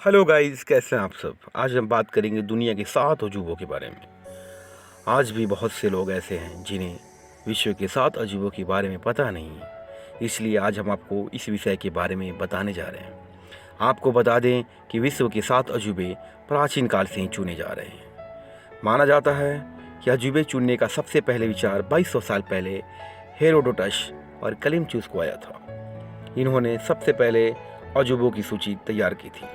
Hello guys, कैसे हैं आप सब। आज हम बात करेंगे दुनिया के 7 अजूबों के बारे में। आज भी बहुत से लोग ऐसे हैं जिन्हें विश्व के 7 अजूबों के बारे में पता नहीं है, इसलिए आज हम आपको इस विषय के बारे में बताने जा रहे हैं। आपको बता दें कि विश्व के 7 अजूबे प्राचीन काल से ही चुने जा रहे हैं। माना जाता है कि अजूबे चुनने का सबसे पहले विचार 2200 साल पहले हेरोडोटस और कलिमचुस को आया था। इन्होंने सबसे पहले अजूबों की सूची तैयार की थी।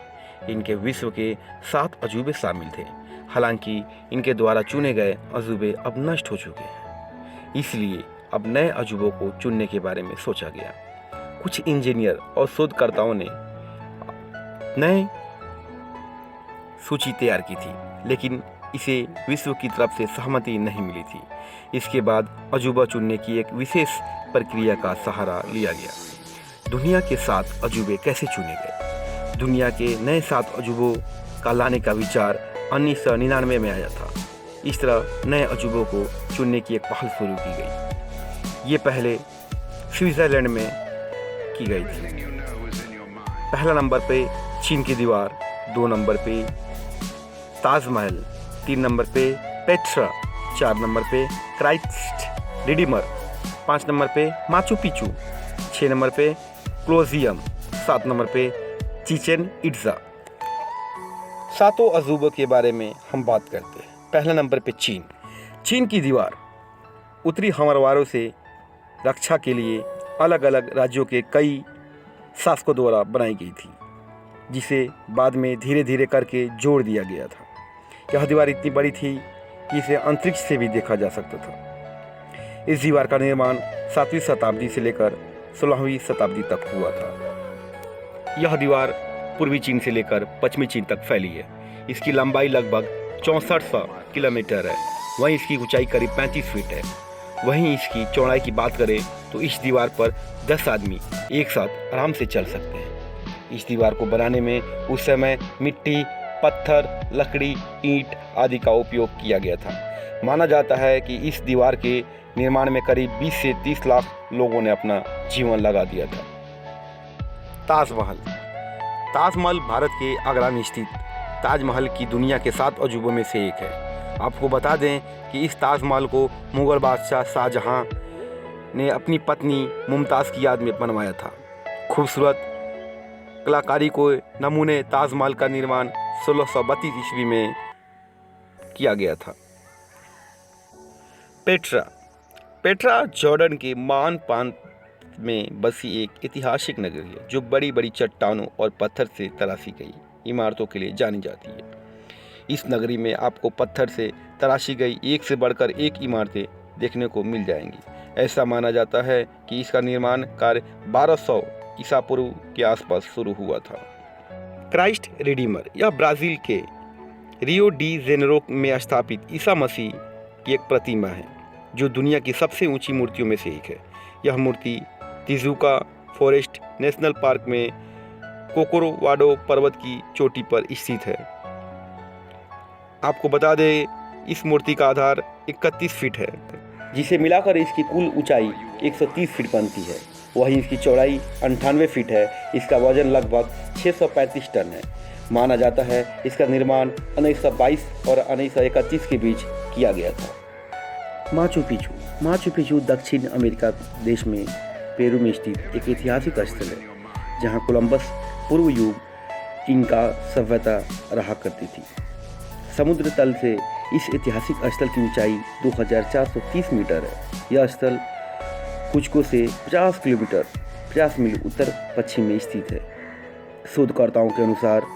इनके विश्व के 7 अजूबे शामिल थे। हालांकि इनके द्वारा चुने गए अजूबे अब नष्ट हो चुके हैं, इसलिए अब नए अजूबों को चुनने के बारे में सोचा गया। कुछ इंजीनियर और शोधकर्ताओं ने नए सूची तैयार की थी, लेकिन इसे विश्व की तरफ से सहमति नहीं मिली थी। इसके बाद अजूबा चुनने की एक विशेष प्रक्रिया का सहारा लिया गया। दुनिया के 7 अजूबे कैसे चुने गए? दुनिया के नए 7 अजूबों का लाने का विचार 1999 में आया था। इस तरह नए अजूबों को चुनने की एक पहल शुरू की गई। ये पहले स्विट्जरलैंड में की गई थी। पहला नंबर पे चीन की दीवार, 2 नंबर पे ताजमहल, 3 नंबर पे पेट्रा, 4 नंबर पे क्राइस्ट रिडीमर, 5 नंबर पे माचू पिचू, 6 नंबर पे क्लोजियम, 7 नंबर पे चिचेन इट्जा। 7 अजूबों के बारे में हम बात करते हैं। पहला नंबर पे चीन। चीन की दीवार उत्तरी हमलावरों से रक्षा के लिए अलग अलग राज्यों के कई शासकों द्वारा बनाई गई थी, जिसे बाद में धीरे धीरे करके जोड़ दिया गया था। यह दीवार इतनी बड़ी थी कि इसे अंतरिक्ष से भी देखा जा सकता था। इस दीवार का निर्माण 7वीं शताब्दी से लेकर 16वीं शताब्दी तक हुआ था। यह दीवार पूर्वी चीन से लेकर पश्चिमी चीन तक फैली है। इसकी लंबाई लगभग 6400 किलोमीटर है। वहीं इसकी ऊंचाई करीब 35 फीट है। वहीं इसकी चौड़ाई की बात करें तो इस दीवार पर 10 आदमी एक साथ आराम से चल सकते हैं। इस दीवार को बनाने में उस समय मिट्टी, पत्थर, लकड़ी, ईंट आदि का उपयोग किया गया था। माना जाता है कि इस दीवार के निर्माण में करीब 20 से 30 लाख लोगों ने अपना जीवन लगा दिया था। ताजमहल। ताजमहल भारत के आगरा में स्थित ताजमहल की दुनिया के 7 अजूबों में से एक है। आपको बता दें कि इस ताजमहल को मुगल बादशाह शाहजहां ने अपनी पत्नी मुमताज़ की याद में बनवाया था। खूबसूरत कलाकारी को नमूने ताजमहल का निर्माण 1632 ईस्वी में किया गया था। पेट्रा जॉर्डन के मान प्रांत में बसी एक ऐतिहासिक नगरी है, जो बड़ी बड़ी चट्टानों और पत्थर से तराशी गई इमारतों के लिए जानी जाती है। इस नगरी में आपको पत्थर से तराशी गई एक से बढ़कर एक इमारतें देखने को मिल जाएंगी। ऐसा माना जाता है कि इसका निर्माण कार्य 1200 ईसा पूर्व के आसपास शुरू हुआ था। Christ Redeemer. यह ब्राज़ील के रियो डी जेनेरो में स्थापित ईसा मसीह की एक प्रतिमा है, जो दुनिया की सबसे ऊंची मूर्तियों में से एक है। यह मूर्ति तिजुका फॉरेस्ट नेशनल पार्क में कोकोरोवाडो पर्वत की चोटी पर स्थित है। आपको बता दें, इस मूर्ति का आधार 31 फीट है, जिसे मिलाकर इसकी कुल ऊंचाई 130 फीट बनती है। वहीं इसकी चौड़ाई 98 फीट है। इसका वजन लगभग 635 टन है। माना जाता है इसका निर्माण 1922 और 1931 के बीच किया गया था। माचू पिचू दक्षिण अमेरिका देश में पेरू में स्थित एक ऐतिहासिक स्थल है, जहां कोलंबस पूर्व युग इनका सभ्यता रहा करती थी। समुद्र तल से इस ऐतिहासिक स्थल की ऊंचाई 2430 मीटर है। यह स्थल कुचको से 50 मील उत्तर पश्चिम में स्थित है। शोधकर्ताओं के अनुसार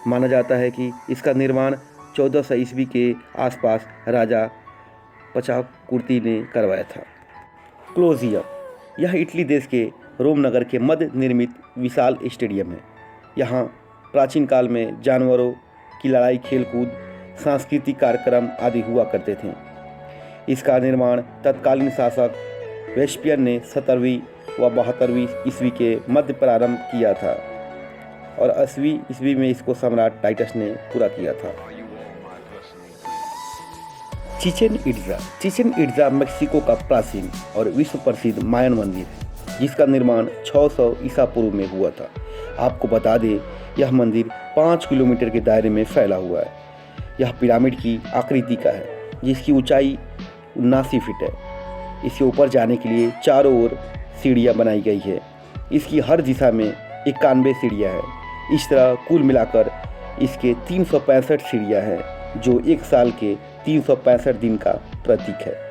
माना जाता है कि इसका निर्माण 1400 ईस्वी के आसपास राजा पचाकुर्ती ने करवाया था। क्लोजियम। यह इटली देश के रोम नगर के मध्य निर्मित विशाल स्टेडियम है। यहाँ प्राचीन काल में जानवरों की लड़ाई, खेलकूद, सांस्कृतिक कार्यक्रम आदि हुआ करते थे। इसका निर्माण तत्कालीन शासक वेस्पियन ने 17वीं व 72वीं ईस्वी के मध्य प्रारंभ किया था और 80वीं ईस्वी में इसको सम्राट टाइटस ने पूरा किया था। चिचेन इट्जा मेक्सिको का प्राचीन और विश्व प्रसिद्ध मायन मंदिर है, जिसका निर्माण 600 ईसा पूर्व में हुआ था। आपको बता दें यह मंदिर 5 किलोमीटर के दायरे में फैला हुआ है। यह पिरामिड की आकृति का है, जिसकी ऊंचाई 79 फीट है। इसके ऊपर जाने के लिए चारों ओर सीढ़ियाँ बनाई गई है। इसकी हर दिशा में 91 सीढ़ियाँ हैं। इस तरह कुल मिलाकर इसके 365 सीढ़ियाँ हैं, जो एक साल के 365 दिन का प्रतीक है।